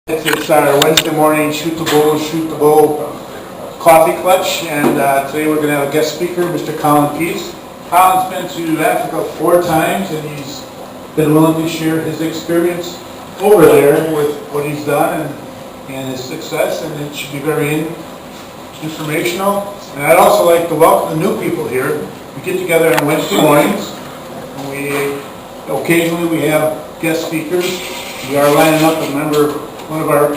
It's our Wednesday morning shoot the bow coffee clutch, and today we're going to have a guest speaker, Mr. Colin Peace. Colin's been to Africa 4 times, and he's been willing to share his experience over there with what he's done and his success, and it should be very informational. And I'd also like to welcome the new people here. We get together on Wednesday mornings, and occasionally we have guest speakers. We are lining up a member. One of our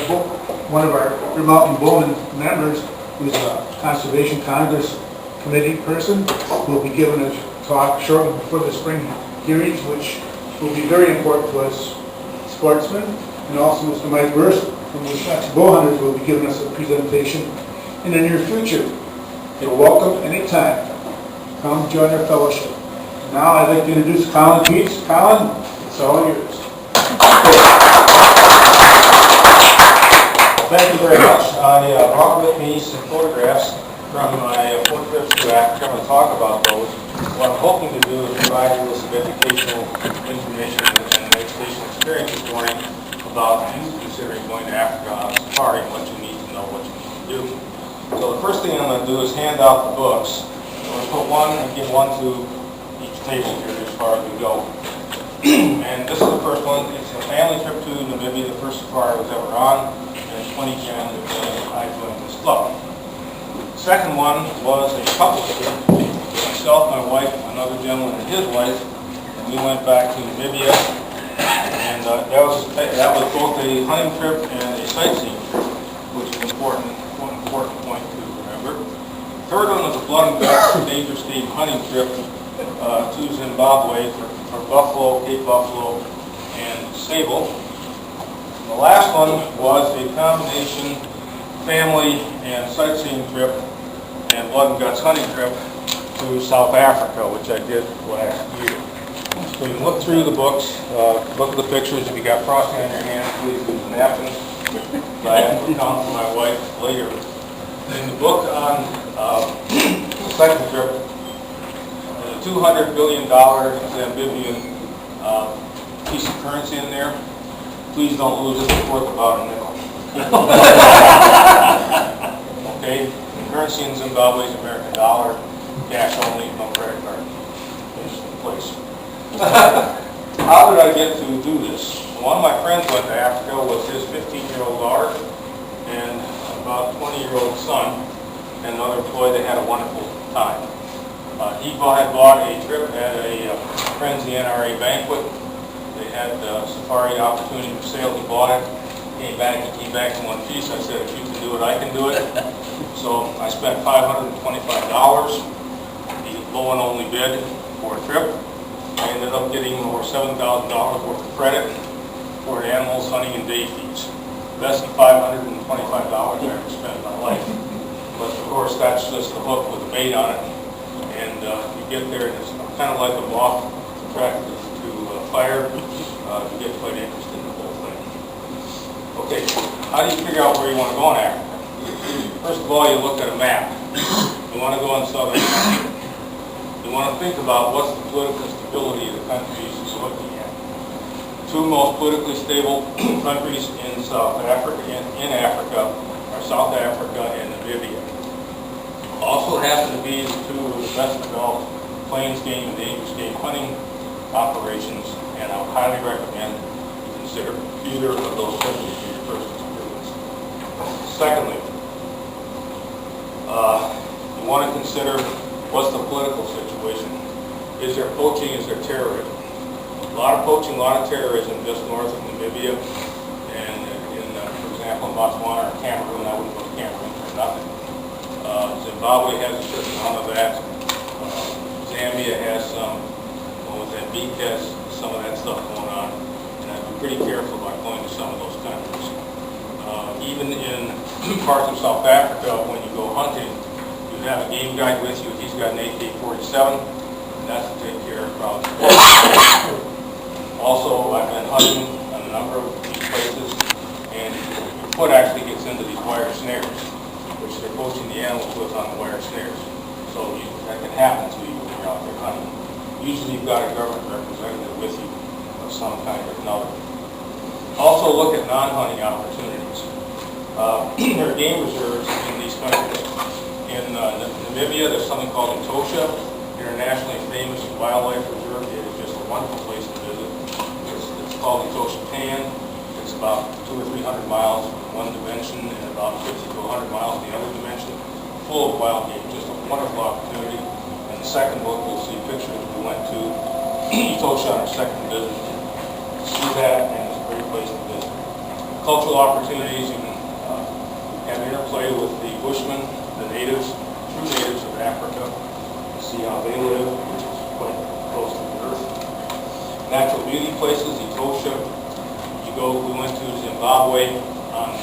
Green Mountain Bowman members, who's a Conservation Congress Committee person, will be giving a talk shortly before the spring hearings, which will be very important to us sportsmen. And also Mr. Mike Burst from the Wisconsin Bowhunters will be giving us a presentation in the near future. You're welcome anytime. Come join our fellowship. Now I'd like to introduce Colin Peace. Colin, it's all yours. Thank you very much. I brought with me some photographs from my 4 trips to Africa. I'm going to talk about those. What I'm hoping to do is provide you with some educational information and educational experience this morning about you considering going to Africa on safari and what you need to know, what you need to do. So the first thing I'm going to do is hand out the books. I'm going to put one and give one to each table here as far as we go. And this is the first one. It's a family trip to Namibia, the first safari I was ever on. 2010 I joined this club. The second one was a couple trip. Myself, my wife, another gentleman and his wife, and we went back to Namibia. And that was both a hunting trip and a sightseeing trip, which is one important point to remember. The third one was a blood and guts dangerous game hunting trip to Zimbabwe for buffalo, Cape buffalo, and sable. The last one was a combination family and sightseeing trip and blood and guts hunting trip to South Africa, which I did last year. So you can look through the books, look at the pictures. If you got frosting on your hands, please use a napkin. I have to account for my wife later. In the book on the second trip, there's a $200 billion Zambian piece of currency in there. Please don't lose it worth about a nickel. Okay? The currency in Zimbabwe is American dollar, cash only, no credit card. Finish the place. How did I get to do this? One of my friends went to Africa with his 15-year-old daughter and about 20-year-old son and another employee. They had a wonderful time. He had bought a trip at a Friends of the NRA banquet. They had a safari opportunity for sale. He bought it. He came back in one piece. I said, if you can do it, I can do it. So I spent $525. The low and only bid for a trip. I ended up getting over $7,000 worth of credit for animals, hunting, and day fees. Best $525 I ever spent in my life. But of course, that's just the hook with the bait on it. And you get there, and it's kind of like a moth attracted to fire. You get quite interested in the whole thing. Okay, how do you figure out where you want to go in Africa? First of all, you look at a map. You want to go in southern Africa. You want to think about what's the political stability of the countries you're looking at. Two most politically stable countries in South Africa, in Africa, are South Africa and Namibia. Also happen to be the two of the best developed plains game and dangerous game hunting operations, and I would highly recommend you consider either of those countries for your first experience. Secondly, you want to consider what's the political situation. Is there poaching? Is there terrorism? A lot of poaching, a lot of terrorism just north of Namibia, and for example, in Botswana or Cameroon. I wouldn't go to Cameroon for nothing. Zimbabwe has a certain amount of that. Zambia has some. Mozambique has some of that stuff going on, and I'd be pretty careful about going to some of those countries. Even in parts of South Africa, when you go hunting, you have a game guide with you. He's got an AK-47, and that's to take care of problems. Also, I've been hunting on a number of these places, and your foot actually gets into these wire snares, which they're poaching the animals with on the wire snares. So that can happen to you when you're out there hunting. Usually you've got a government representative with you of some kind or another. Also look at non-hunting opportunities. There are game reserves in these countries. In Namibia, there's something called Etosha, internationally famous wildlife reserve. It is just a wonderful place to visit. It's called Etosha Pan. It's about 200 or 300 miles in one dimension and about 50 to 100 miles in the other dimension, full of wild game. Just a wonderful opportunity. In the second book, you'll see pictures. We went to Etosha on our second visit. See that, and it's a great place to visit. Cultural opportunities, you can have interplay with the Bushmen, the natives, true natives of Africa, and see how they live, which is quite close to the earth. Natural beauty places, Etosha. We went to Zimbabwe on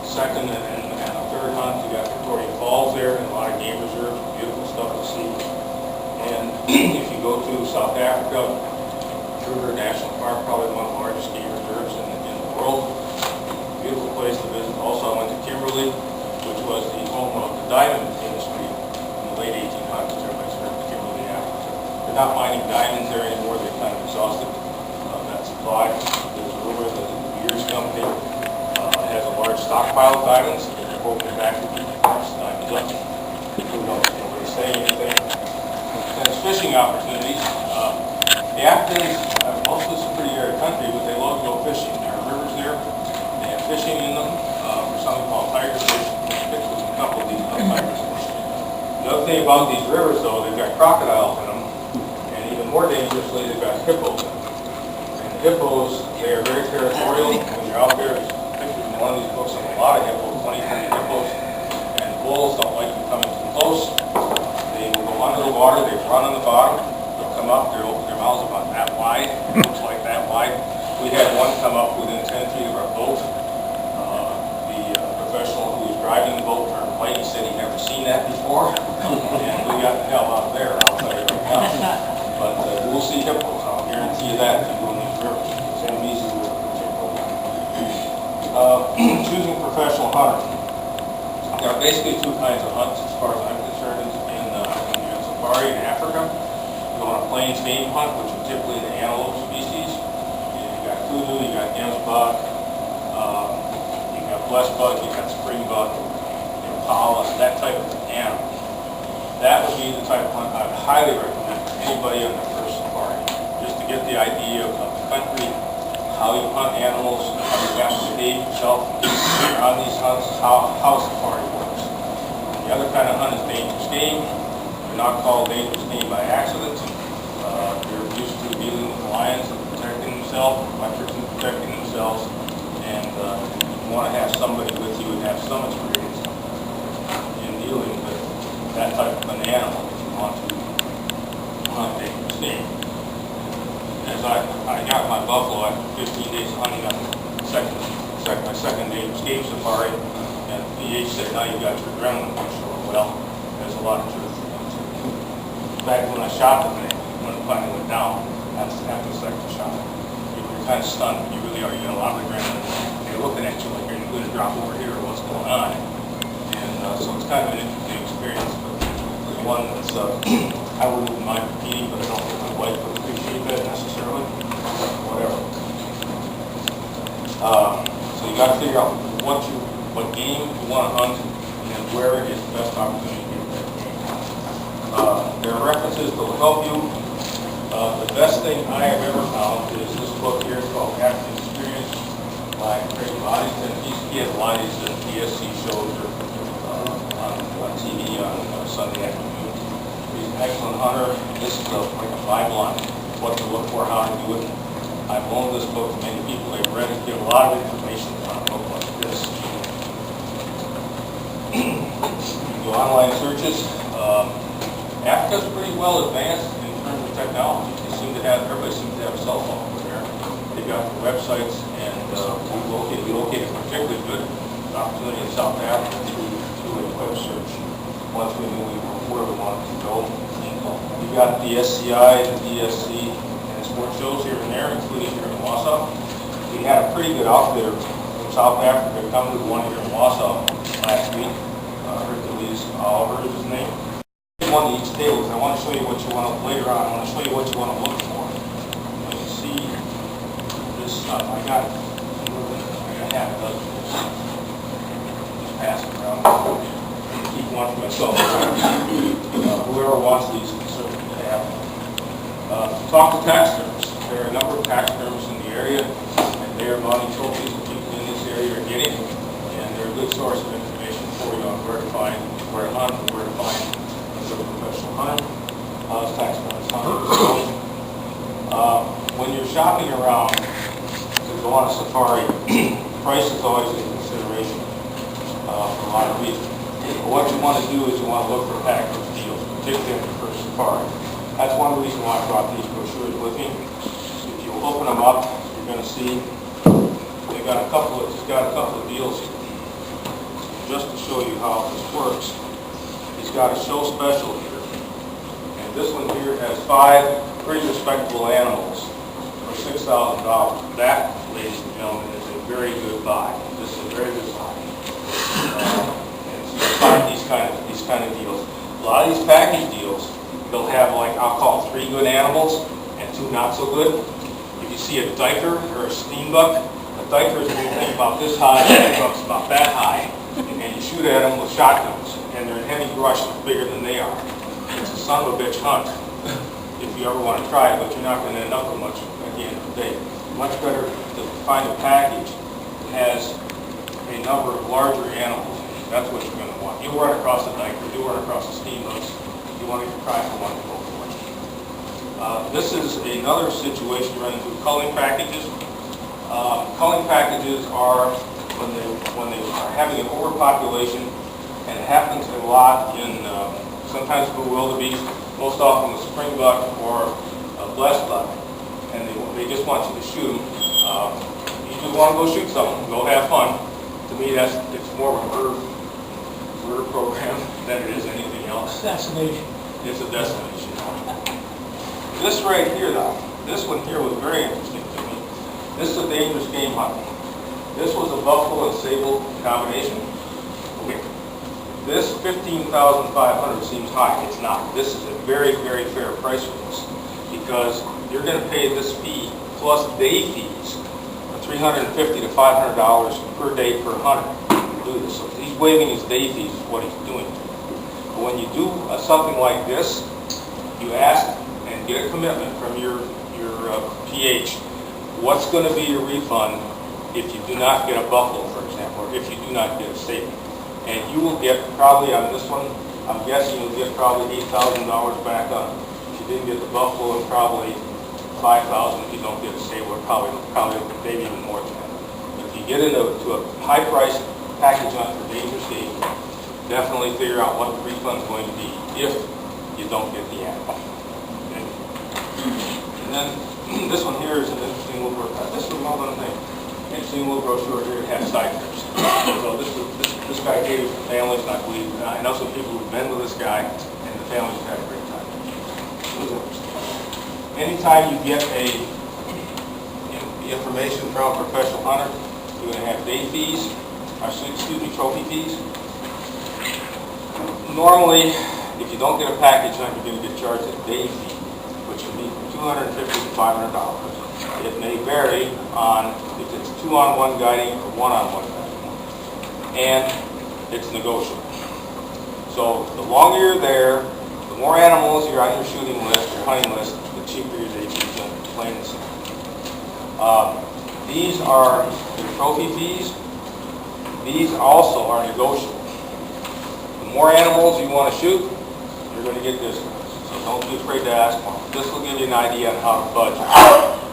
second and a third hunt. You got Victoria Falls there and a lot of game reserves, beautiful stuff to see. And if you go to South Africa, Kruger National Park, probably one of the largest game reserves in the world. Beautiful place to visit. Also, I went to Kimberley, which was the home of the diamond industry in the late 1800s. Everybody's heard of Kimberley, Africa. They're not mining diamonds there anymore. They've kind of exhausted that supply. There's a rumor that the Beers Company has a large stockpile of diamonds. They're hoping back to keep the diamonds up. Who knows? Nobody's saying anything. And there's fishing opportunities. The Africans, mostly it's a pretty arid country, but they love to go fishing. There are rivers there. They have fishing in them. There's something called tiger fish. There's a couple of these tiger fish. The other thing about these rivers, though, they've got crocodiles in them. And even more dangerously, they've got hippos in them. And the hippos, they are very territorial. When you're out there, there's pictures in one of these books of a lot of hippos, 20 hippos. And bulls don't like you coming too close. They will go under the water. They run on the bottom. They'll come up. They'll open their mouths about that wide. It looks like that wide. We had one come up within 10 feet of our boat. The professional who was driving the boat turned white. He said he'd never seen that before. And we got the hell out of there, I'll tell you right now. But we'll see hippos. I'll guarantee you that if you go in these rivers. Zambezi River particularly. Choosing professional hunter. There are basically two kinds of hunts as far as I'm concerned in safari in Africa. You go on a plains game hunt, which is typically the antelope species. You got kudu, you got gemsbok, you got blessbok, you got springbok, impala, that type of animal. That would be the type of hunt I would highly recommend for anybody on their first safari, just to get the idea of the country, how you hunt animals, how you have to behave yourself on these hunts, how safari works. The other kind of hunt is dangerous game. They're not called dangerous game by accident. They're used to dealing with lions and protecting themselves, leopards and protecting themselves, and you want to have somebody with you and have some experience in dealing with that type of an animal if you want to hunt dangerous game. As I got my buffalo after 15 days of hunting on my second dangerous game safari, and the PH said, now you got your adrenaline push. Well, there's a lot of truth to that too. In fact, when I shot them, when it finally went down, that's after the second shot. You're kind of stunned. You really are. You get a lot of adrenaline. They're looking at you like you're going to drop over here or what's going on. And so it's kind of an interesting experience, but one that's I wouldn't mind repeating, but I don't think my wife would appreciate that necessarily. Whatever. So you got to figure out what game you want to hunt and where is the best opportunity to get that game. There are references that will help you. The best thing I have ever found is this book here called African Experience by Craig Boddington. He has a lot of these DSC shows or on TV on Sunday afternoon. He's an excellent hunter. This is like a Bible on what to look for, how to do it. I've loaned this book to many people. They've read it, give a lot of information on a book like this. You can do online searches. Africa's pretty well advanced in terms of technology. Everybody seems to have a cell phone over there. They've got the websites, and we located a particularly good opportunity in South Africa through a web search once we knew where we wanted to go. We've got the SCI, the DSC, and the sports shows here and there, including here in Wausau. We had a pretty good outfitter from South Africa come to the one here in Wausau last week. Hercules Oliver is his name. One of these tables, I want to show you what you want to, later on, I want to show you what you want to look for. You can see this stuff. I got half a dozen of this. pass them around. Keep one for myself. Whoever wants these can certainly have them. Talk to taxidermists. There are a number of taxidermists in the area, and they are mounting trophies that people in this area are getting, and they're a good source of information for you on where to find, where to hunt, and where to find a good professional hunter. Taxidermists hunting. When you're shopping around to go on a safari, price is always a consideration for a lot of reasons. But what you want to do is you want to look for package deals, particularly for safari. That's one reason why I brought these brochures with me. If you open them up, you're going to see they've got a couple of deals here. Just to show you how this works, he's got a show special here, and this one here has 5 pretty respectable animals for $6,000. That, ladies and gentlemen, is a very good buy. This is a very good buy. And so you find these kind of deals. A lot of these package deals, they'll have, like, I'll call 3 good animals and 2 not so good. If you see a diker or a steenbuck, a diker is anything about this high, a steenbuck's about that high, and you shoot at them with shotguns, and they're in heavy brush that's bigger than they are. It's a son of a bitch hunt if you ever want to try it, but you're not going to end up with much at the end of the day. Much better to find a package that has a number of larger animals. That's what you're going to want. You'll run across a diker, you'll run across a steenbuck. You want to try for one to go for it. This is another situation you run into culling packages. Culling packages are when they are having an overpopulation, and it happens a lot in sometimes for wildebeest, most often a springbuck or a blessed buck, and they just want you to shoot them. You just want to go shoot something, go have fun. To me, it's more of a murder program than it is anything else. Assassination. It's a destination. This right here, though, this one here was very interesting to me. This is a dangerous game hunt. This was a buffalo and sable combination. Okay. This $15,500 seems high. It's not. This is a very, very fair price for this, because you're going to pay this fee plus day fees of $350 to $500 per day per hunter to do this. So he's waiving his day fees is what he's doing. But when you do something like this, you ask and get a commitment from your PH. What's going to be your refund if you do not get a buffalo, for example, or if you do not get a sable? And you will get probably on this one, I'm guessing you'll get probably $8,000 back on. If you didn't get the buffalo, and probably $5,000 if you don't get a sable, or probably maybe even more than that. If you get into a high-priced package hunt for dangerous game, definitely figure out what the refund is going to be if you don't get the animal. Okay. And then this one here is an interesting little brochure. This is another thing. Interesting little brochure here. It has side trips. So this guy gave it to families, and I believe I know some people who've been with this guy, and the families have had a great time. It was interesting. Anytime you get the information from a professional hunter, you're going to have day fees, trophy fees. Normally, if you don't get a package hunt, you're going to get charged a day fee, which will be from $250 to $500. It may vary on if it's 2-on-1 guiding or 1-on-1 guiding, and it's negotiable. So the longer you're there, the more animals you're on your shooting list, your hunting list, the cheaper your day fees going to be, plain and simple. These are your trophy fees. These also are negotiable. The more animals you want to shoot, you're going to get discounts. So don't be afraid to ask for them. This will give you an idea on how to budget.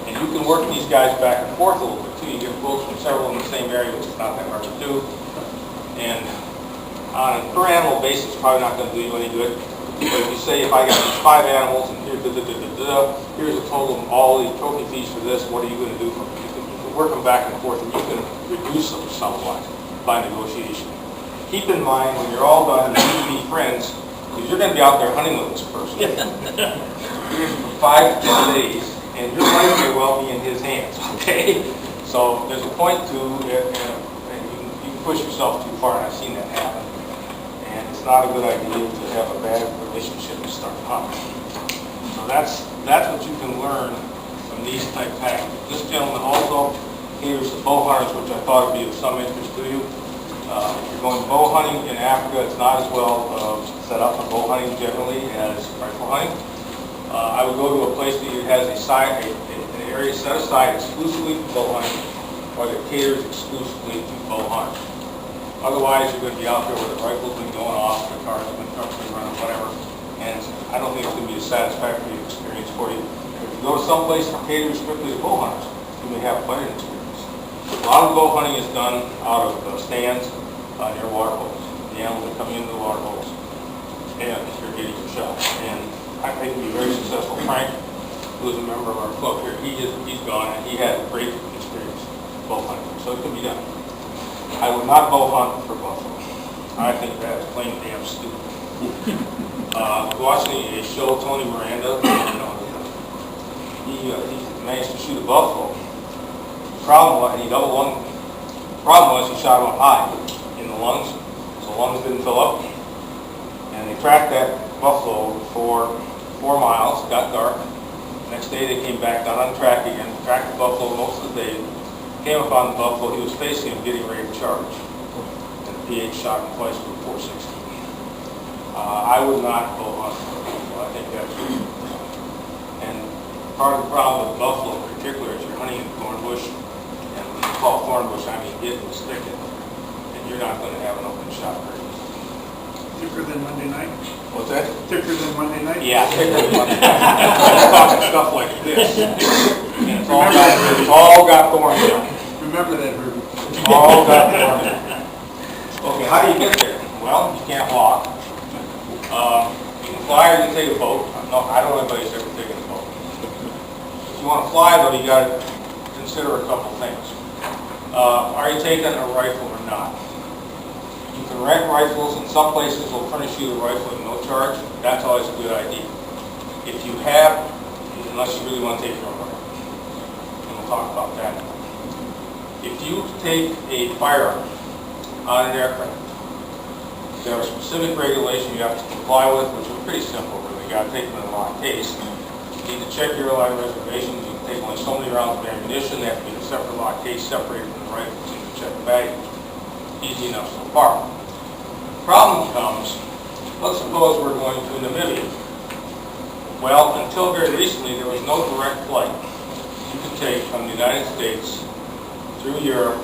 And you can work these guys back and forth a little bit too. You get quotes from several in the same area, which is not that hard to do. And on a per animal basis, it's probably not going to do you any good. But if you say, if I got these 5 animals and here's a total of all the trophy fees for this, what are you going to do for them? You can work them back and forth, and you can reduce them somewhat by negotiation. Keep in mind, when you're all done, and you need to be friends, because you're going to be out there hunting with this person. You're going to for 5 to 10 days, and your life may well be in his hands, okay? So there's a point to it, and you can push yourself too far, and I've seen that happen. And it's not a good idea to have a bad relationship and start hunting. So that's what you can learn from these type packages. This gentleman also caters to bow hunters, which I thought would be of some interest to you. If you're going bow hunting in Africa, it's not as well set up for bow hunting generally as rifle hunting. I would go to a place that has an area set aside exclusively for bow hunting, or that caters exclusively to bow hunting. Otherwise, you're going to be out there where the rifle's been going off, the cars have been running, whatever, and I don't think it's going to be a satisfactory experience for you. If you go to some place that caters strictly to bow hunters, you may have quite an experience. A lot of bow hunting is done out of stands near water holes. The animals are coming into the water holes, and you're getting your shot. And I think it'll be very successful. Frank, who is a member of our club here, he's gone, and he had a great experience bow hunting. So it can be done. I would not bow hunt for buffalo. I think that is plain damn stupid. Watching a show, Tony Miranda, he managed to shoot a buffalo. The problem was, he shot him up high in the lungs, so the lungs didn't fill up. And they tracked that buffalo for 4 miles, got dark. Next day they came back, got on track again, tracked the buffalo most of the day. Came upon the buffalo, he was facing him, getting ready to charge. And the PH shot him twice for 460. I would not bow hunt for buffalo. I think that's true. And part of the problem with buffalo in particular is you're hunting in thorn bush. And when you call thorn bush, I mean get in the thicket. And you're not going to have an open shot very easy. Thicker than Monday night? What's that? Thicker than Monday night? Yeah, thicker than Monday night. I'm talking stuff like this. And it's all got thorns in it. Remember that, Herbie. It's all got thorns in it. Okay, how do you get there? Well, you can't walk. You can fly or you can take a boat. No, I don't know anybody's ever taken a boat. If you want to fly, though, you got to consider a couple things. Are you taking a rifle or not? You can rent rifles, and some places will furnish you a rifle at no charge. That's always a good idea. If you have, unless you really want to take your own rifle, and we'll talk about that. If you take a firearm on an aircraft, there are specific regulations you have to comply with, which are pretty simple. Really, you got to take them in a locked case. You need to check your airline reservations. You can take only so many rounds of ammunition. They have to be in a separate locked case, separated from the rifle. So you can check the baggage. Easy enough so far. The problem comes, let's suppose we're going to Namibia. Well, until very recently, there was no direct flight you could take from the United States through Europe,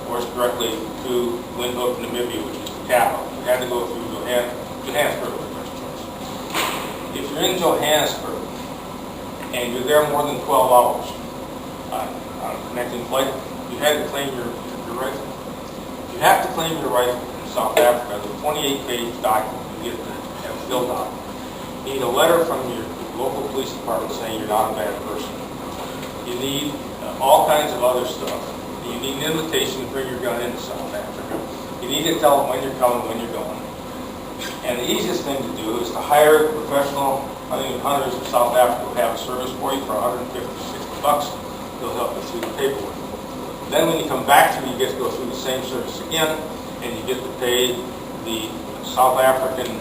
or directly to Windhoek, Namibia, which is the capital. You had to go through Johannesburg was the first choice. If you're in Johannesburg and you're there more than 12 hours on a connecting flight, you had to claim your rifle. You have to claim your rifle in South Africa. There's a 28-page document you get to have filled out. You need a letter from your local police department saying you're not a bad person. You need all kinds of other stuff. You need an invitation to bring your gun into South Africa. You need to tell them when you're coming, when you're going. And the easiest thing to do is to hire professional hunters in South Africa who have a service for you for $150 to $60. They'll help you through the paperwork. Then when you come back through, you get to go through the same service again, and you get to pay the South African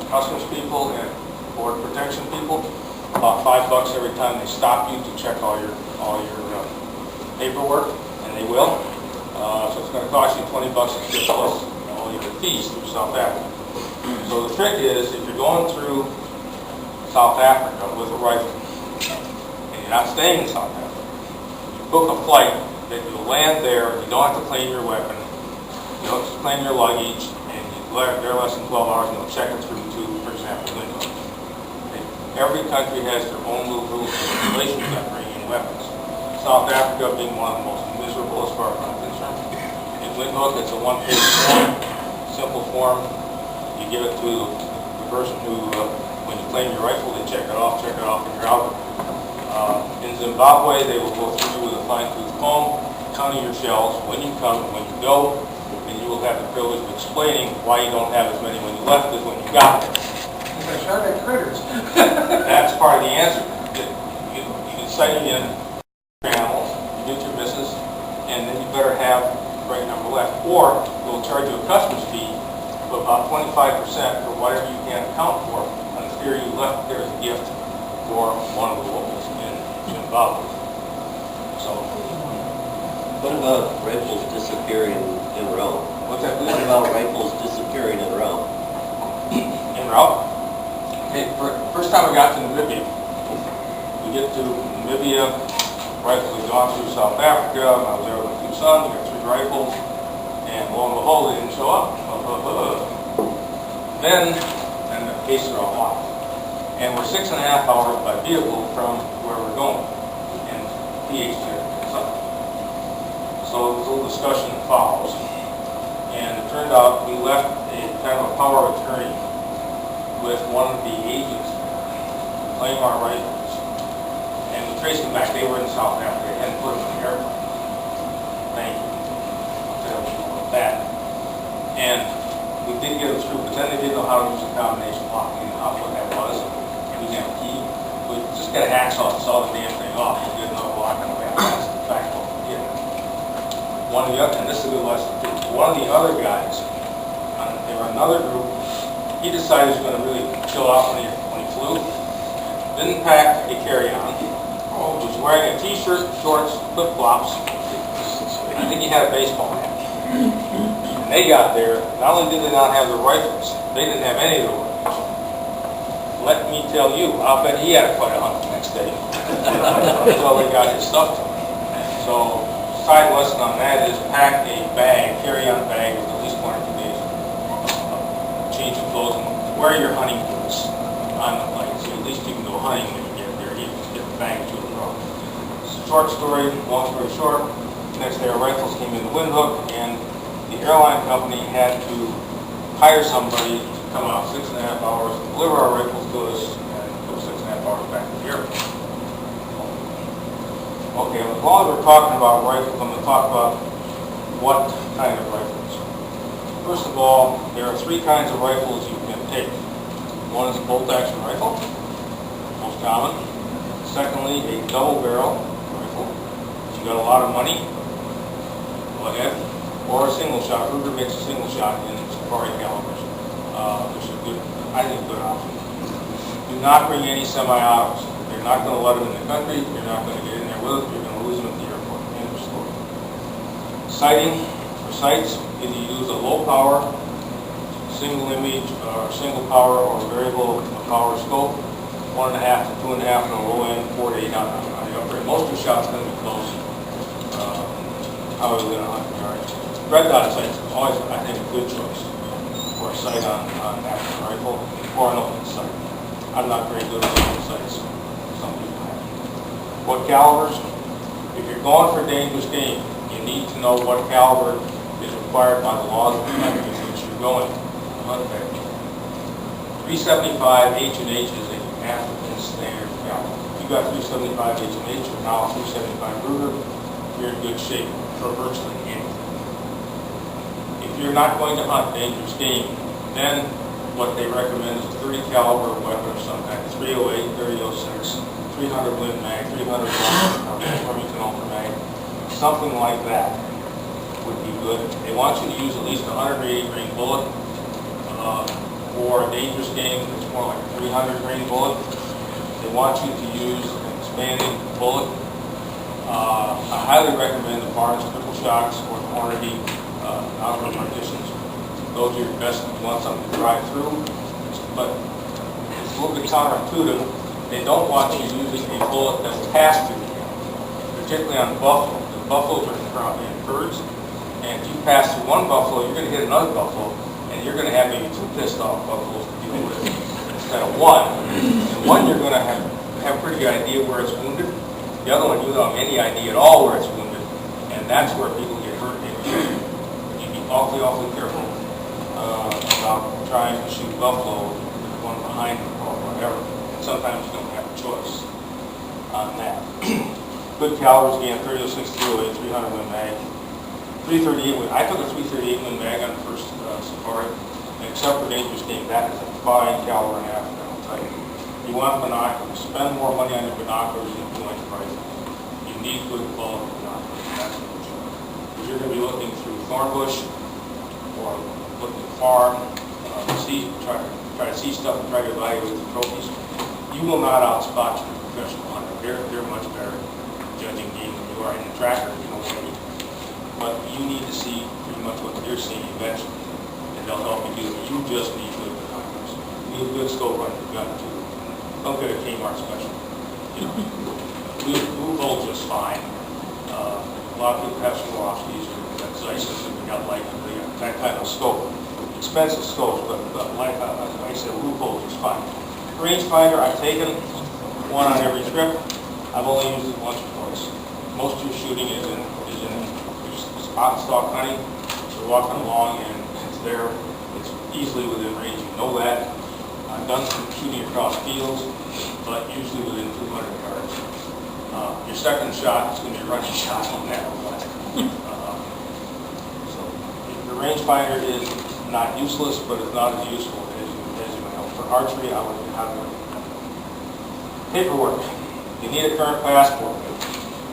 customs people and border protection people about $5 every time they stop you to check all your paperwork, and they will. So it's going to cost you $20 a trip plus all your fees through South Africa. So the trick is, if you're going through South Africa with a rifle, and you're not staying in South Africa, you book a flight that you'll land there. You don't have to claim your weapon. You don't have to claim your luggage, and they're less than 12 hours, and they'll check it through to, for example, Windhoek. Every country has their own little rules and regulations about bringing in weapons. South Africa being one of the most miserable as far as I'm concerned. In Windhoek, it's a one-page form, simple form. You give it to the person who, when you claim your rifle, they check it off, and you're out. In Zimbabwe, they will go through with a fine-tooth comb, counting your shells when you come and when you go, and you will have the privilege of explaining why you don't have as many when you left as when you got there. I shot at critters. That's part of the answer. You can sight in animals, you get your misses, and then you better have the right number left. Or they'll charge you a customs fee of about 25% for whatever you can't account for on the theory you left there as a gift for one of the locals in Zimbabwe. So, what about rifles disappearing in Rome? What's that? What about rifles disappearing en route? En route? Okay, first time we got to Namibia. We get to Namibia, rifles had gone through South Africa, I was there with my 2 sons, we got 3 rifles, and lo and behold, they didn't show up. Then, and the cases are all locked. And we're 6.5 hours by vehicle from where we're going, in PH here, Kentucky. So there was a little discussion that follows. And it turned out we left a kind of a power of attorney with one of the agents to claim our rifles. And we traced them back. They were in South Africa. They hadn't put them in the airplane. Thank you. I'll tell you about that. And we did get them through, but then they didn't know how to use a combination lock. They didn't know what that was. And we didn't have a key. We just got a hacksaw and saw the damn thing off. We didn't know lock on the back. That's the fact what we did. One of the other, and this is a good lesson too. One of the other guys, they were another group. He decided he was going to really chill out when he flew. Didn't pack a carry-on. Was wearing a t-shirt, shorts, flip-flops. I think he had a baseball hat. And they got there. Not only did they not have their rifles, they didn't have any of their rifles. Let me tell you, I'll bet he had quite a hunt the next day. Until they got his stuff to him. So, side lesson on that is pack a bag, carry-on bag with at least 1 or 2 days change of clothes, and wear your hunting boots on the plane, so at least you can go hunting when you get there, even get the bag to and fro. Short story, long story short, next day our rifles came in the windhook, and the airline company had to hire somebody to come out 6.5 hours, deliver our rifles to us, and go 6.5 hours back to the airport. Okay, as long as we're talking about rifles, I'm going to talk about what kind of rifles. First of all, there are 3 kinds of rifles you can take. One is a bolt-action rifle, most common. Secondly, a double-barrel rifle. If you got a lot of money, go ahead. Or a single shot. Ruger makes a single shot in safari calibers, which is good. I think a good option. Do not bring any semi-autos. You're not going to let them in the country. You're not going to get in there with them. You're going to lose them at the airport. End of story. Sighting for sights, either use a low power, single image, or single power, or variable power scope, 1.5 to 2.5 on the low end, 4 to 8 on the upper end. Most of the shots are going to be close. How are we going to hunt the yard? Red dot sights is always, I think, a good choice for a sight on an action rifle or an open sight. I'm not very good at open sights. Some people have. What calibers? If you're going for dangerous game, you need to know what caliber is required by the laws of the country in which you're going to hunt that game. 375 H&H is a African standard caliber. If you got 375 H&H or now 375 Ruger, you're in good shape for virtually anything. If you're not going to hunt dangerous game, then what they recommend is a 30 caliber weapon of some kind, 308, 3006, 300 Lin mag, 300 Remington Ultra mag, something like that would be good. They want you to use at least a 180 grain bullet. For a dangerous game, it's more like a 300 grain bullet. They want you to use an expanding bullet. I highly recommend the Barnes triple shocks or the Hornady outer partitions. Those are your best if you want something to drive through. But it's a little bit counterintuitive. They don't want you using a bullet that will pass through the camera, particularly on buffalo. The buffaloes are in herds, and if you pass through one buffalo, you're going to hit another buffalo, and you're going to have maybe 2 pissed off buffaloes to deal with instead of 1. And one you're going to have a pretty good idea where it's wounded. The other one you don't have any idea at all where it's wounded, and that's where people get hurt. You be awfully careful about trying to shoot buffalo with one behind them or whatever. And sometimes you don't have a choice on that. Good calibers again: 306, 308, 300 Win mag, 338 Win. I took a 338 Win mag on the first safari, and except for dangerous game, that is a fine caliber in Africa. I'll tell you. You want binoculars. Spend more money on your binoculars than you do on your rifle. You need good quality binoculars. That's what you want. Because you're going to be looking through thorn bush or looking far, try to see stuff and try to evaluate the trophies. You will not outspot your professional hunter. They're much better judging game than you are in the tracker, you know what I mean. But you need to see through pretty much what you're seeing eventually. And they'll help you do it. You just need good binoculars. You need a good scope on your gun too. Don't get a Kmart special. You know, we hold just fine. A lot of people have Swarovskis or Zeiss's and we got like that kind of scope. Expensive scopes, but like I said, loophole is fine. Rangefinder, I've taken one on every trip. I've only used it once or twice. Most of your shooting is in spot and stalk hunting. So you're walking along and it's there. It's easily within range. You know that. I've done some shooting across fields, but usually within 200 yards. Your second shot is going to be a running shot on that one. So the rangefinder is not useless, but it's not as useful as you know. For archery, I would have paperwork. You need a current passport.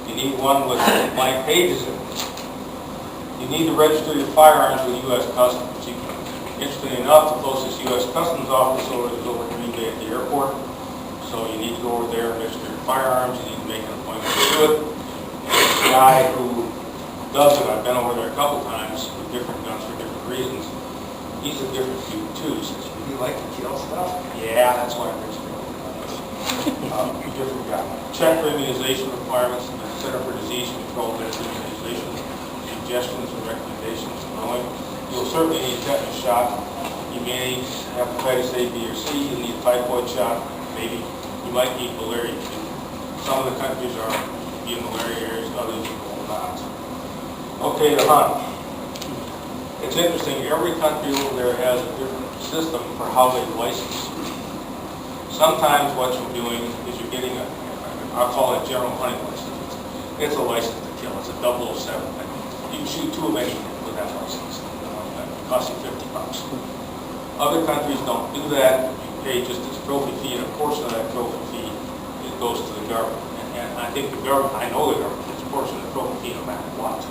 You need one with blank pages in it. You need to register your firearms with U.S. Customs. Interestingly enough, the closest U.S. Customs office is over Green Bay at the airport. So you need to go over there and register your firearms. You need to make an appointment to do it. And the guy who does it, I've been over there a couple times with different guns for different reasons. He's a different dude too. He says, "You like to kill stuff?" Yeah, that's why I'm different guy. Check for immunization requirements and the Center for Disease Control. That's immunization suggestions and recommendations. Knowing you'll certainly need a tetanus shot. You may have hepatitis A, B, or C. You'll need a typhoid shot. Maybe you might need malaria too. Some of the countries are in malaria areas, others are not. Okay, the hunt. It's interesting, every country over there has a different system for how they license. Sometimes what you're doing is you're getting I'll call it a general hunting license. It's a license to kill, it's a 007 thing. You can shoot two of anything with that license. That costs you $50. Other countries don't do that. You pay just this trophy fee, and a portion of that trophy fee it goes to the government. And I think the government, I know the government gets a portion of the trophy fee no matter what.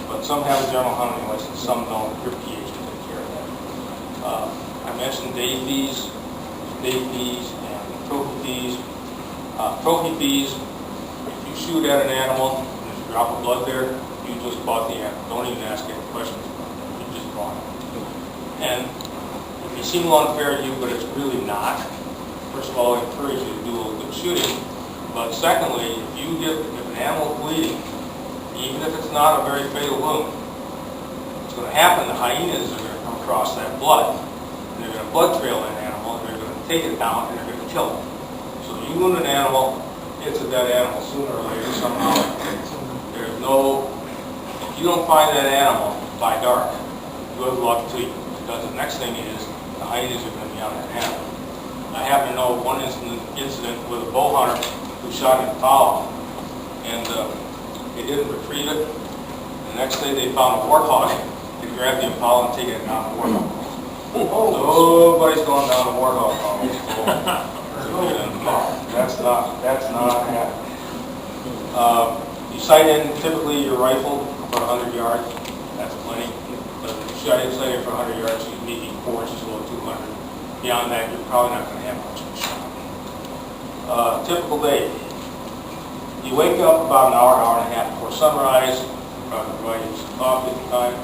But some have a general hunting license, some don't. Your PH will take care of that. I mentioned day fees, and trophy fees. Trophy fees, if you shoot at an animal and there's a drop of blood there, you just bought the animal. Don't even ask any questions. You just bought it. And it may seem unfair to you, but it's really not. First of all, I encourage you to do a little good shooting. But secondly, if an animal is bleeding, even if it's not a very fatal wound, what's going to happen, the hyenas are going to come across that blood, and they're going to blood trail that animal, and they're going to take it down, and they're going to kill it. So you wound an animal, it's a dead animal sooner or later somehow. There's no, if you don't find that animal by dark, good luck to you. Because the next thing is, the hyenas are going to be on that animal. I happen to know one incident with a bow hunter who shot an impala, and they didn't retrieve it. The next day they found a warthog. They grabbed the impala and taken it down the warthog. Nobody's going down the warthog. That's not happening. You sight in typically your rifle for 100 yards. That's plenty. But if you sight in for 100 yards, you need 4 inches below 200. Beyond that, you're probably not going to have much of a shot. Typical day. You wake up about an hour and a half before sunrise, probably providing some coffee at the time.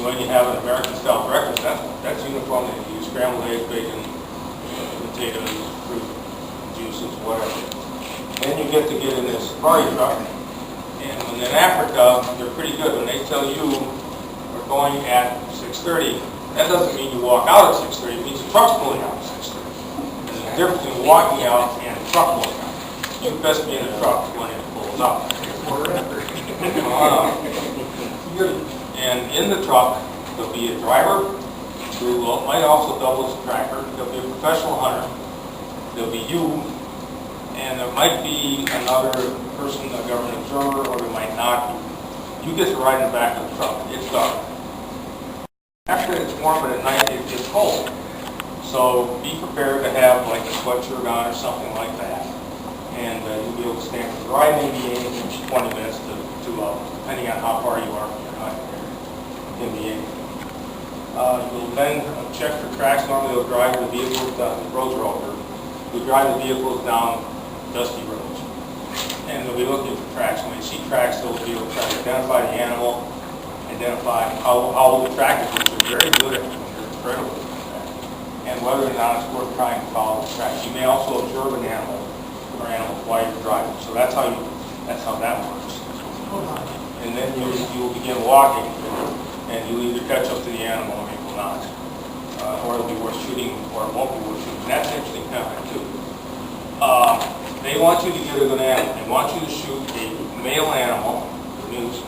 When you have an American-style breakfast, that's uniformly you use scrambled eggs, bacon, potatoes, fruit, juices, whatever. Then you get in this safari truck, and when in Africa, they're pretty good. When they tell you we're going at 6:30, that doesn't mean you walk out at 6:30. It means the truck's pulling out at 6:30. And there's a difference between walking out and the truck pulling out. You best be in the truck when it pulls up. And in the truck, there'll be a driver who might also double as a tracker. There'll be a professional hunter. There'll be you, and there might be another person, a government observer, or there might not be. You get to ride in the back of the truck. It's dark. After it's warm, but at night it gets cold. So be prepared to have like a sweatshirt on or something like that. And you'll be able to stand for the ride, maybe 20 minutes to 2 hours, depending on how far you are from your hunting area in the evening. You'll then check for tracks. Normally they'll drive the vehicles down, the roads are all dirt. You'll drive the vehicles down dusty roads. And they'll be looking for tracks. When they see tracks, they'll be able to try to identify the animal and identify how attractive it is. They're very good at it. They're incredible at that. And whether or not it's worth trying to follow the tracks. You may also observe an animal or animals while you're driving. So that's how that works. And then you will begin walking, and you'll either catch up to the animal or you will not. Or it'll be worth shooting, or it won't be worth shooting. That's an interesting comment too. They want you to get a good animal. They want you to shoot a male animal, news,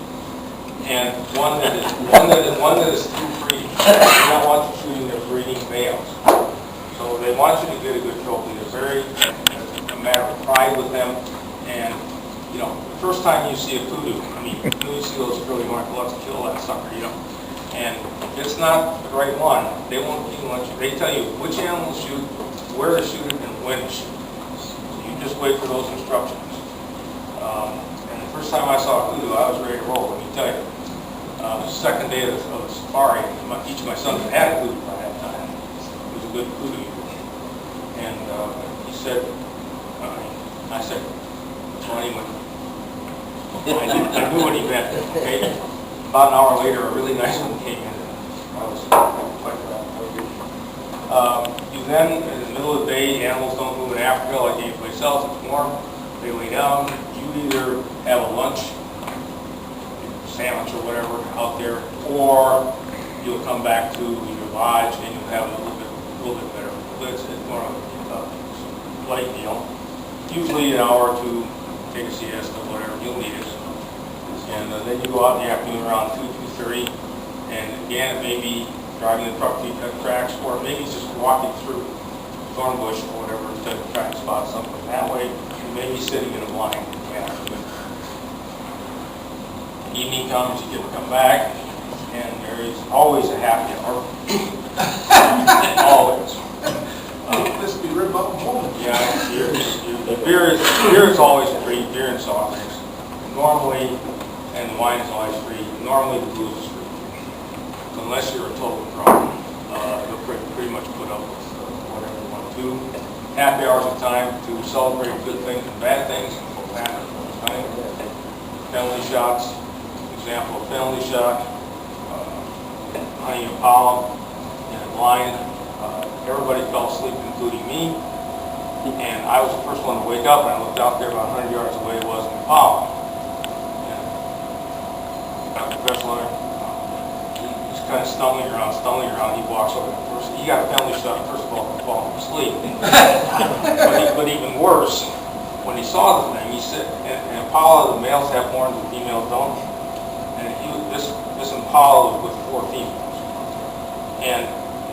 and one that is too free. They don't want you shooting their breeding males. So they want you to get a good trophy. They're very a matter of pride with them. And you know, the first time you see a kudu, I mean, you see those curly marks, let's kill that sucker, you know. And if it's not the right one, they won't even let you. They tell you which animal to shoot, where to shoot it, and when to shoot it. So you just wait for those instructions. And the first time I saw a kudu, I was ready to roll. Let me tell you, the second day of the safari, each of my sons had a kudu by that time. It was a good kudu. And he said, I said, well, anyway, I knew what he meant. Okay. About an hour later, a really nice one came in. I was quite proud. You then, in the middle of the day, animals don't move in Africa like anyplace else. It's warm. They lay down. You either have a lunch, sandwich or whatever out there, or you'll come back to your lodge and you'll have a little bit better. It's more of a light meal. Usually an hour or two. Take a siesta, whatever, you'll need it. And then you go out in the afternoon around 2:30, and again, it may be driving the truck to cut tracks, or maybe it's just walking through thorn bush or whatever to try and spot something. That way, you may be sitting in a blind. Evening comes, you get to come back, and there is always a happy hour. Always. This would be Red Mountain moment. Yeah, beer is always free, beer and soft drinks. Normally, and wine is always free. Normally the booze is free. So unless you're a total drunk, they'll pretty much put up with whatever you want to do. Happy hours of time to celebrate good things and bad things. Penalty shots, example of penalty shot, hunting Impala in a blind. Everybody fell asleep, including me. And I was the first one to wake up, and I looked out there about 100 yards away. It was an Impala. And Dr. Bessler, he's kind of stumbling around. He walks over. First, he got a penalty shot, first of all, falling asleep. but even worse, when he saw the thing, he said, and Impala, the males have horns, the females don't. And this Impala was with 4 females. And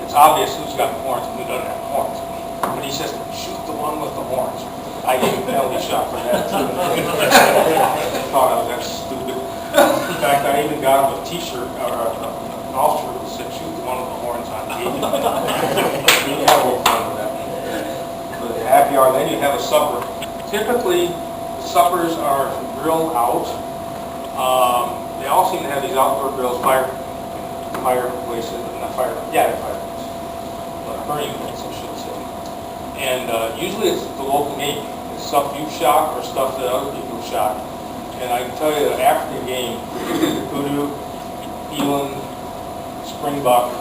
it's obvious who's got the horns and who doesn't have horns. But he says, shoot the one with the horns. I gave him a penalty shot for that too. I thought I was that stupid. In fact, I even got him a t-shirt or a golf shirt that said, shoot the one with the horns on it. He didn't have a little fun with that. But the happy hour, then you have a supper. Typically, the suppers are grilled out. They all seem to have these outdoor grills, fireplaces, not fire, yeah, fireplaces. Burning place, I should say. And usually it's the local game. It's stuff you've shot or stuff that other people have shot. And I can tell you that African game, kudu, eland, springbuck,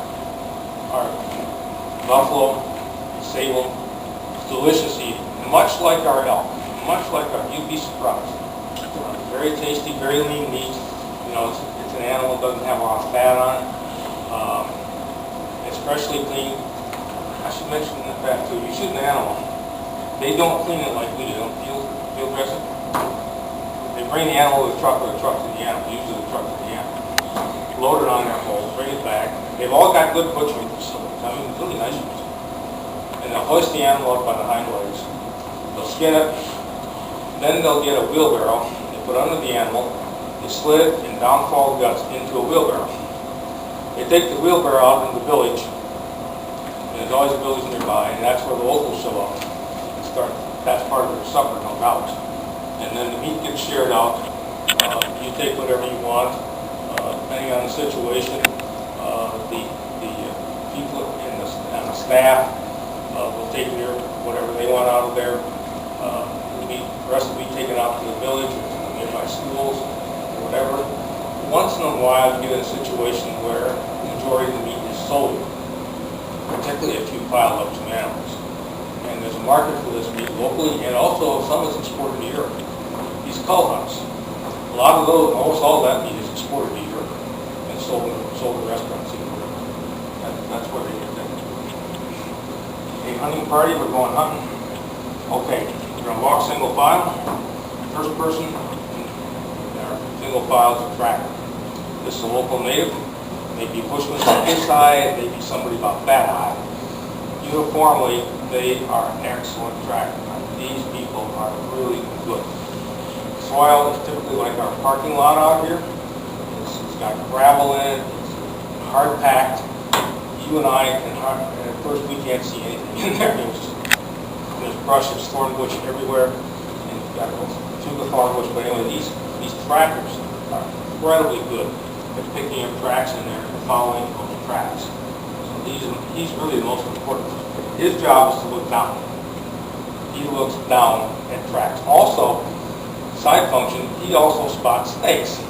or buffalo, sable, it's delicious eating. Much like our elk, you'd be surprised. Very tasty, very lean meat. You know, it's an animal that doesn't have a lot of fat on it. It's freshly cleaned. I should mention the fact too, you shoot an animal, they don't clean it like we do, they don't field dress it. They bring the animal to the truck, or the truck to the animal, usually the truck to the animal. Load it on their hole, bring it back. They've all got good butchering facilities, I mean, really nice ones. And they'll hoist the animal up by the hind legs. They'll skin it, then they'll get a wheelbarrow, they put under the animal, they slit and downfall the guts into a wheelbarrow. They take the wheelbarrow out into the village. There's always a village nearby, and that's where the locals show up and start. That's part of their supper, no doubt. And then the meat gets shared out. You take whatever you want, depending on the situation. The people and the staff will take whatever they want out of there. The rest will be taken out to the village or to the nearby schools or whatever. Once in a while, you get in a situation where the majority of the meat is sold, particularly if you pile up some animals. And there's a market for this meat locally, and also some is exported to Europe. These cull hunts, a lot of those, almost all that meat is exported to Europe and sold to restaurants in Europe. That's where they get that. A hunting party, we're going hunting. Okay, we're going to walk single file. First person in our single file is a tracker. This is a local native. Maybe a bushman about this high, maybe somebody about that high. Uniformly, they are excellent trackers. These people are really good. Soil is typically like our parking lot out here. It's got gravel in it, it's hard packed. You and I can at first we can't see anything in there. There's brush, there's thorn bush everywhere, and you've got through the thorn bush. But anyway, these trackers are incredibly good at picking up tracks in there and following those tracks. So he's really the most important. His job is to look down. He looks down at tracks. Also, side function, he also spots snakes.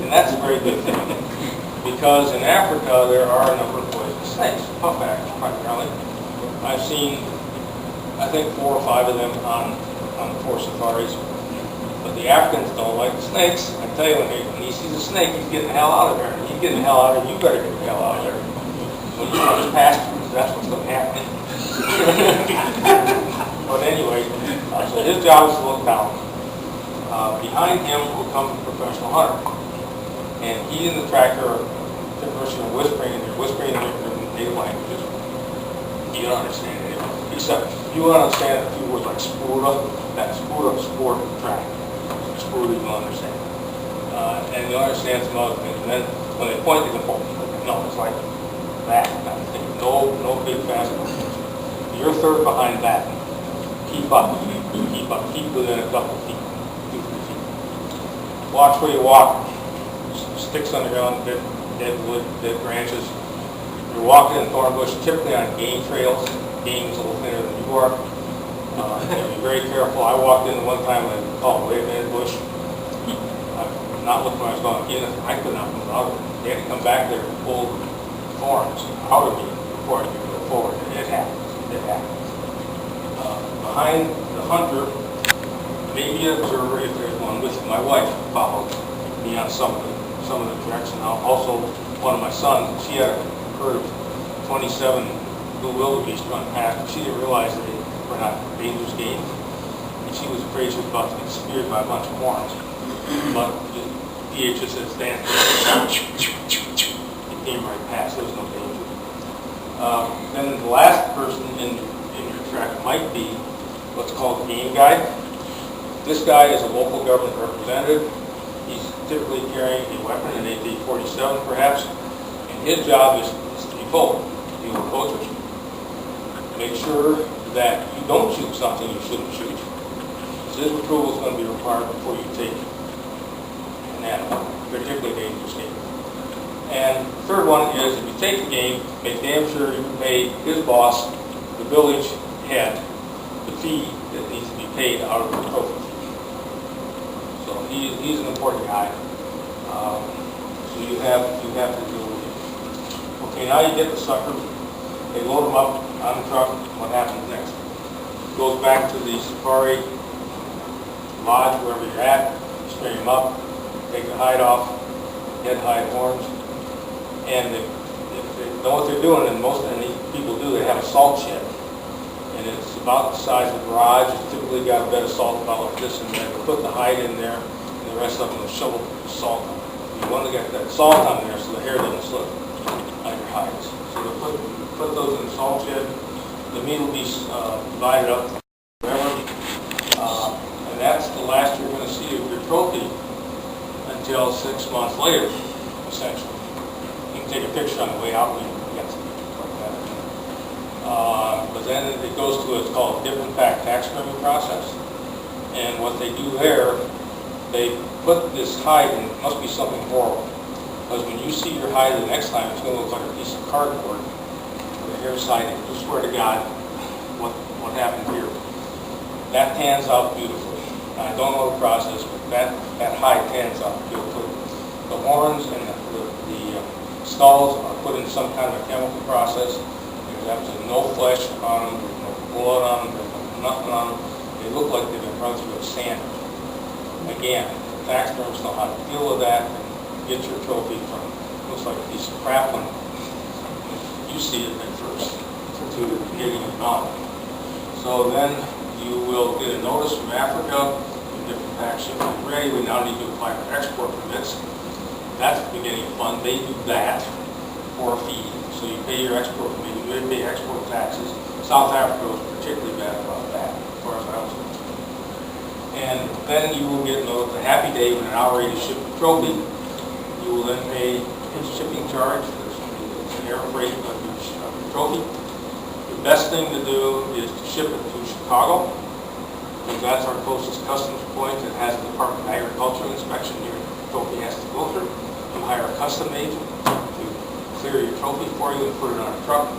And that's a very good thing. Because in Africa, there are a number of poisonous snakes, puffbacks primarily. I've seen, I think, 4 or 5 of them on the 4 safaris. But the Africans don't like the snakes. I tell you, when he sees a snake, he's getting the hell out of there. And he's getting the hell out of there, you better get the hell out of there. When you run past him, that's what's going to happen. But anyway, so his job is to look down. Behind him will come the professional hunter. And he and the tracker are whispering, and they're whispering in their native languages. You don't understand it. Except you want to understand a few words like spura, that spura, sport, track. Spura you don't understand. And you understand some other things. And then when they point, they go, no, it's like that kind of thing. No big fast movements. You're third behind that. Keep up. Keep up. Keep within a couple feet. 2, 3 feet. Watch where you walk. Sticks on the ground, dead wood, dead branches. You're walking in thorn bush, typically on game trails. Game is a little thinner than you are. Be very careful. I walked in one time and I called way in bush. I'm not looking where I was going in. I could not move out of it. They had to come back there and pull thorns out of me before I could go forward. It happens. It happens. Behind the hunter, maybe an observer if there's one with you. My wife followed me on some of the tracks, and also one of my sons. She had a herd of 27 blue wildebeest run past. She didn't realize that they were not dangerous game, and she was afraid she was about to get speared by a bunch of horns. But the DHS said stand. It came right past. There was no danger. Then the last person in your track might be what's called the game guide. This guy is a local government representative. He's typically carrying a weapon, an AK-47 perhaps, and his job is to be told. He will coach you. Make sure that you don't shoot something you shouldn't shoot. So his approval is going to be required before you take an animal, particularly dangerous game. And the third one is if you take the game, make damn sure you pay his boss, the village head, the fee that needs to be paid out of the trophy fee. So he's an important guy. So you have to deal with him. Okay, now you get the sucker. They load him up on the truck. What happens next? Goes back to the safari lodge, wherever you're at. String him up, take the hide off, head, hide, horns, and if they know what they're doing, and most of these people do, they have a salt shed. And it's about the size of a garage. It's typically got a bed of salt about like this in there. They put the hide in there, and the rest of them will shovel the salt. You want to get that salt on there so the hair doesn't slip on your hides. So they put those in the salt shed. The meat will be divided up forever. And that's the last you're going to see of your trophy until 6 months later, essentially. You can take a picture on the way out when you get something like that. But then it goes to what's called a different pack taxidermy process. And what they do there, they put this hide in, it must be something horrible. Because when you see your hide the next time, it's going to look like a piece of cardboard with a hair side. And you swear to God, what happened here? That pans out beautifully. I don't know the process, but that hide pans out beautifully. The horns and the skulls are put in some kind of a chemical process. There's absolutely no flesh on them, there's no blood on them, there's nothing on them. They look like they've been run through a sander. Again, taxidermists know how to deal with that and get your trophy from, looks like a piece of crap when you see it at first, to getting it bound. So then you will get a notice from Africa, the different tax shipment is ready, we now need to apply for export permits. That's the beginning of fun. They do that for a fee. So you pay your export permit, you pay export taxes. South Africa was particularly bad about that, as far as I was concerned. And then you will get a happy day when an hour ready to ship the trophy. You will then pay his shipping charge, an air freight of your trophy. The best thing to do is to ship it to Chicago, because that's our closest customs point. It has a Department of Agriculture inspection your trophy has to go through. You hire a custom agent to clear your trophy for you and put it on a truck,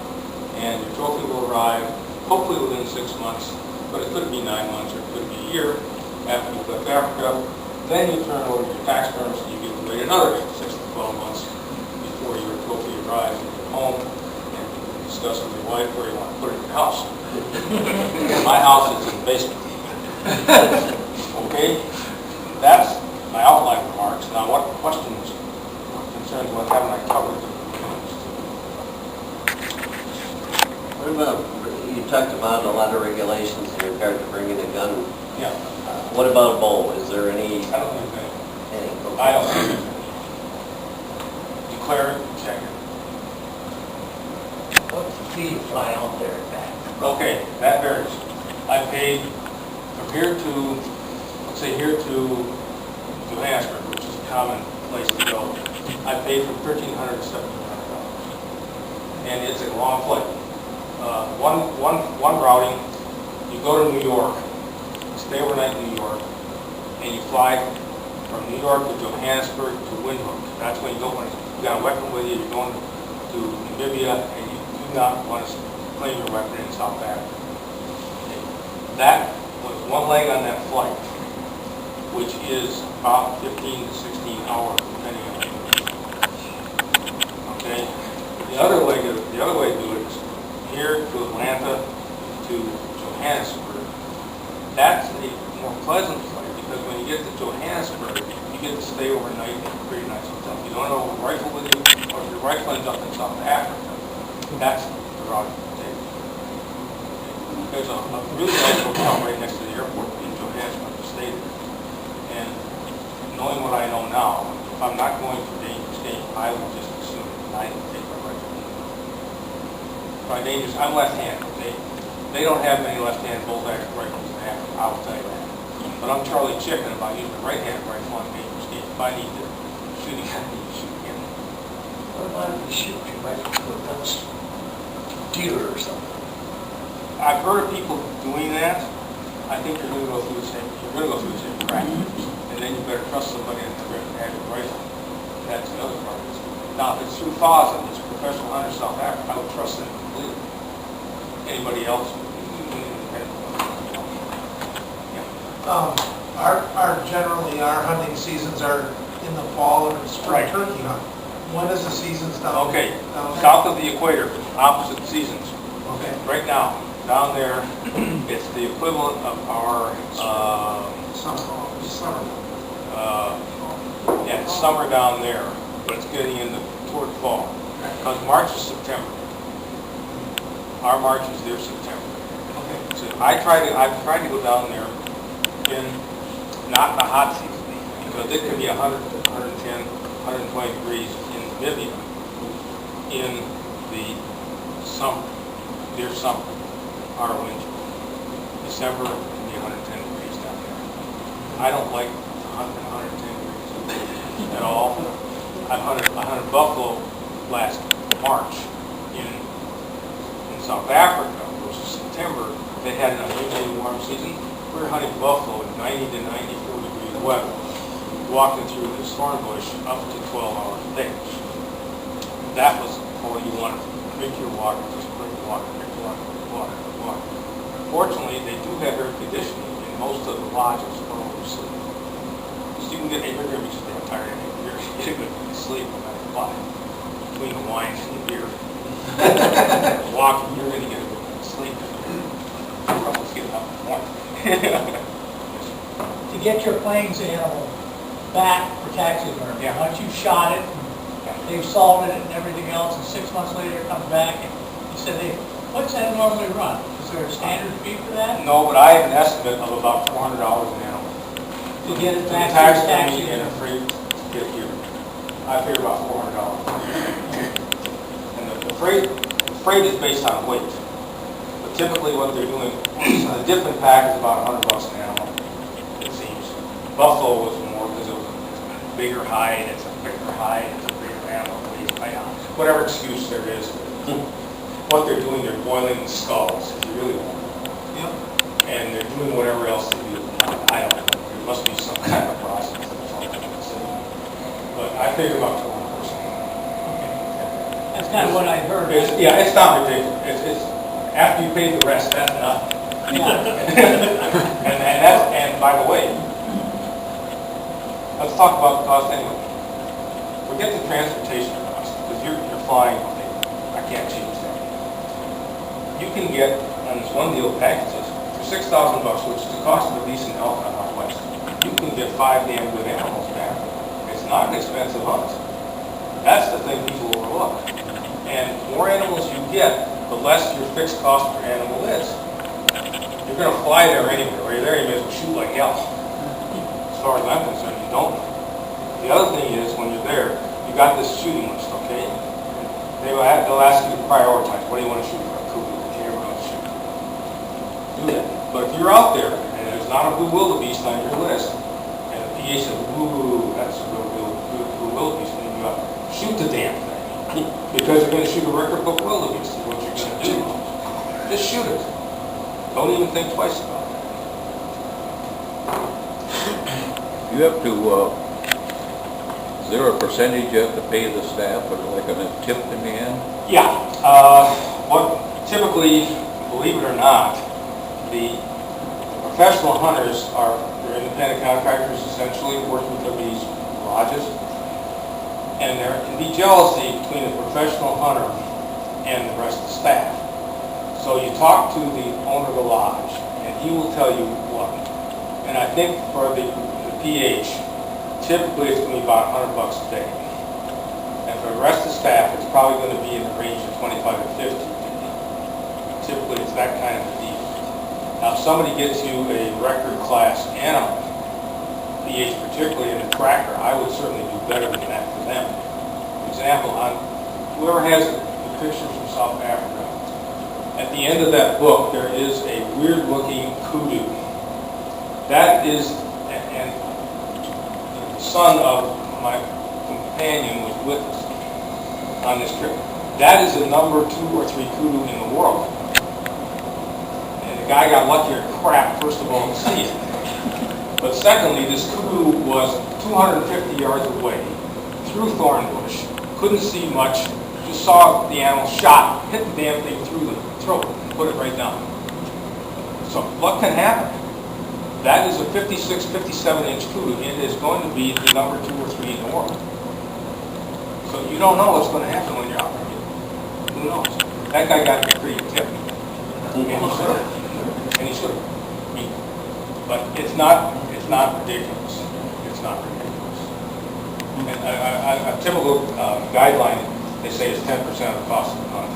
and your trophy will arrive hopefully within 6 months, but it could be 9 months or it could be a year after you've left Africa. Then you turn over your taxidermist and you get to wait another 6 to 12 months before your trophy arrives at your home, and you can discuss with your wife where you want to put it in your house. My house is in the basement. Okay? That's my outline remarks. Now, what questions or concerns, what haven't I covered? What about, you talked about a lot of regulations in regard to bringing a gun. Yeah. What about a bow? Is there any? I don't think any. Okay. I don't think any. Declare it, check it. What's the fee to fly out there and back? Okay, that varies. I paid from here to, let's say here to Johannesburg, which is a common place to go. I paid from $1,300 to $1,700. And it's a long flight. One routing, you go to New York, stay overnight in New York, and you fly from New York to Johannesburg to Windhoek. That's when you don't want to, you got a weapon with you, you're going to Namibia, and you do not want to claim your weapon in South Africa. Okay. That was one leg on that flight, which is about 15 to 16 hours, depending on the okay. The other way to do it is here to Atlanta to Johannesburg. That's a more pleasant flight because when you get to Johannesburg, you get to stay overnight in a pretty nice hotel. You don't have a rifle with you, or if your rifle ends up in South Africa, that's the route you take. There's a really nice hotel right next to the airport in Johannesburg to stay there. And knowing what I know now, if I'm not going for dangerous game, I will just assume I can take my rifle. By dangerous, I'm left-handed. They don't have many left-hand bolt-action rifles in Africa, I will tell you that. But I'm Charlie Chicken about using the right-hand rifle on dangerous game. If I need to shoot again, I need to shoot again. What about if you shoot your rifle to a ghost dealer or something? I've heard of people doing that. I think you're going to go through the same practice. And then you better trust somebody in the have your rifle. That's the other part of this. Now, if it's through FASA, it's professional hunter South Africa, I would trust them completely. Anybody else? Generally, our hunting seasons are in the fall or spring Right. turkey hunt. When is the seasons down? Okay, down there? south of the equator, opposite seasons. Okay. Right now, down there, it's the equivalent of our, Summer. yeah, it's summer down there, but it's getting into toward fall. Because March is September. Our March is their September. Okay. So I've tried to go down there in not the hot season, because it can be 100, 110, 120 degrees in Namibia in the summer, their summer, our winter. December can be 110 degrees down there. I don't like 110 degrees at all. I hunted buffalo last March in South Africa, which is September. They had an unusually warm season. We were hunting buffalo in 90 to 94 degrees weather, walking through this thorn bush up to 12 hours a day. That was all you wanted. Drink your water, just drink water, drink water, drink water, drink water. Fortunately, they do have air conditioning in most of the lodges where we sleep. You can get, hey, you're going to be so damn tired. You're going to sleep no matter what. Between the wine and the beer. Walking, you're going to get a good sleep. Let's get up in the morning. To get your Plains animal back for taxidermy, Yeah. once you've shot it, and they've salted it and everything else, and 6 months later it comes back, and you said, what's that normally run? Is there a standard fee for that? No, but I have an estimate of about $400 an animal. To get it To the back to taxidermy and a taxidermy? freight to get here. I figure about $400. And the freight is based on weight. But typically what they're doing, a different pack is about $100 an animal, it seems. Buffalo was more because it was a bigger hide, it's a bigger hide, it's a bigger animal, whatever excuse there is. What they're doing, they're boiling the skulls, if you really want. Yep. And they're doing whatever else they do. I don't know. There must be some kind of process. But I figure about 200%. That's kind of what I heard. Yeah, it's not ridiculous. It's after you pay the rest, that's enough. Yeah. And by the way, let's talk about the cost anyway. Forget the transportation cost, because you're flying. I can't change that. You can get on this one deal packages for $6,000, which is the cost of a decent elk on out west. You can get 5 damn good animals back. It's not an expensive hunt. That's the thing people overlook. And the more animals you get, the less your fixed cost per animal is. You're going to fly there anyway. While you're there, you may as well shoot like hell. As far as I'm concerned, you don't. The other thing is, when you're there, you got this shooting list, okay? They'll ask you to prioritize. What do you want to shoot for? A cougar, a deer, or a shoot? Do that. But if you're out there and there's not a blue wildebeest on your list, and the PA says, ooh, that's a real blue wildebeest, and you shoot the damn thing. Because you're going to shoot a record book wildebeest is what you're going to do. Just shoot it. Don't even think twice about it. You have to, is there a percentage you have to pay the staff, or like a tip in the end? Yeah. What typically, believe it or not, the professional hunters they're independent contractors essentially working for these lodges. And there can be jealousy between the professional hunter and the rest of the staff. So you talk to the owner of the lodge, and he will tell you what. And I think for the PH, typically it's going to be about $100 a day. And for the rest of the staff, it's probably going to be in the range of 25 to 50. Typically it's that kind of a deal. Now if somebody gets you a record class animal, PH particularly in a tracker, I would certainly do better than that for them. For example, on whoever has the pictures from South Africa, at the end of that book there is a weird looking kudu. That is, and the son of my companion was with us on this trip. That is the number 2 or 3 kudu in the world. And the guy got luckier than crap, first of all, to see it. But secondly, this kudu was 250 yards away, through thorn bush, couldn't see much, just saw the animal shot, hit the damn thing through the throat, and put it right down. So what can happen? That is a 56, 57-inch kudu. It is going to be the number 2 or 3 in the world. So you don't know what's going to happen when you're out there. Who knows? That guy got a pretty tip. And he should have. But it's not ridiculous. It's not ridiculous. And a typical guideline, they say, is 10% of the cost of the hunt.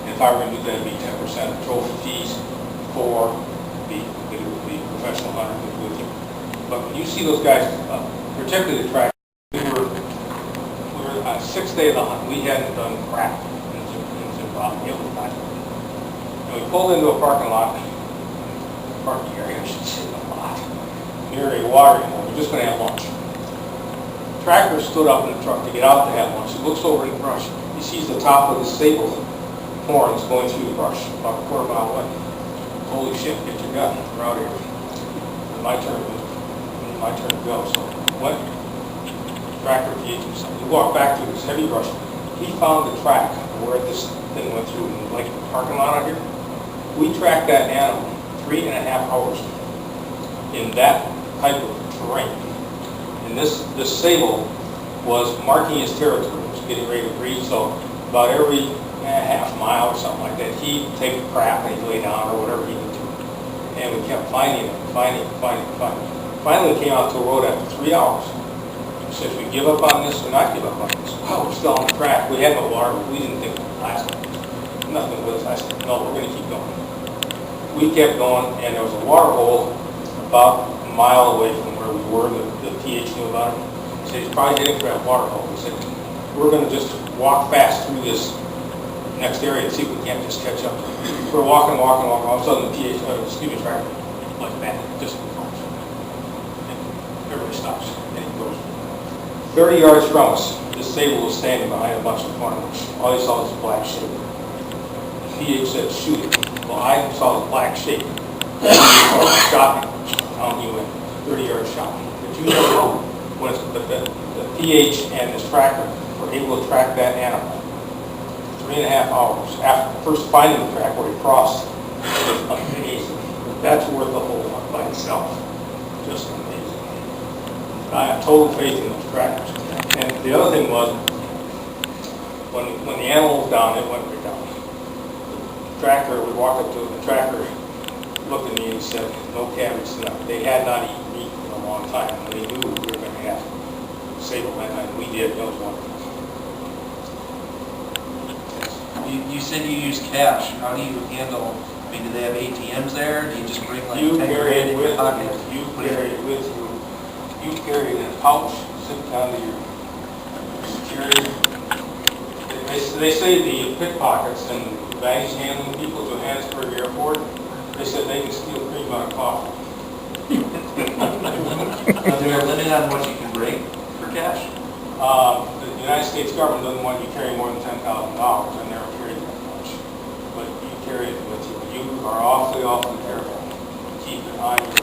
If I were to do that, it would be 10% of trophy fees for the professional hunter who's with you. But when you see those guys, particularly the track, we were on the 6th day of the hunt. We hadn't done crap in Zimbabwe. It was not. And we pulled into a parking area, I should say, a lot, near a watering hole. We're just going to have lunch. The tractor stood up in the truck to get out to have lunch. He looks over in the brush. He sees the top of the sable horns going through the brush about a quarter mile away. Holy shit, get your gun. We're out here. It's my turn to go. So what? Tractor PH himself. He walked back through this heavy brush. He found the track where this thing went through, like the parking lot out here. We tracked that animal 3.5 hours in that type of terrain. And this sable was marking his territory. It was getting ready to breed, so about every half mile or something like that, he'd take a crap and he'd lay down or whatever he would do. And we kept finding him. Finally, it came out to a road after 3 hours. So if we give up on this or not give up on this, oh, we're still on the track. We had no water, but we didn't think it would last. Nothing was. I said, no, we're going to keep going. We kept going, and there was a water hole about a mile away from where we were. The PH knew about it. He said, he's probably heading for that water hole. He said, we're going to just walk fast through this next area and see if we can't just catch up. We're walking. All of a sudden, the tractor, like that, just comes. Everybody stops, and he goes. 30 yards from us, this sable was standing behind a bunch of corn. All he saw was a black shape. PH said, shoot it. Well, I saw this black shape. Shot me. He went 30 yards shot me. But you know, when the PH and this tractor were able to track that animal 3.5 hours after first finding the track where he crossed. It was amazing. That's worth the whole lot by itself. Just amazing. I have total faith in those tractors. And the other thing was, when the animal was down, it went right down. The tractor, we walked up to the tractor, looked at me and said, no cabbage tonight. They had not eaten meat in a long time, and they knew we were going to have sable that night. We did. That was wonderful. You said you use cash. How do you handle, I mean, do they have ATMs there? Do you just bring like 10 grand in your pocket? You carry it with you. You carry it in a pouch, sit down to your security. They say the pickpockets and baggage handling people at Johannesburg Airport, they said they can steal 3 bucks coffee. Is there a limit on what you can bring for cash? The United States government doesn't want you carrying more than $10,000. I never carried that much. But you carry it with you. You are awfully careful. Keep it on you.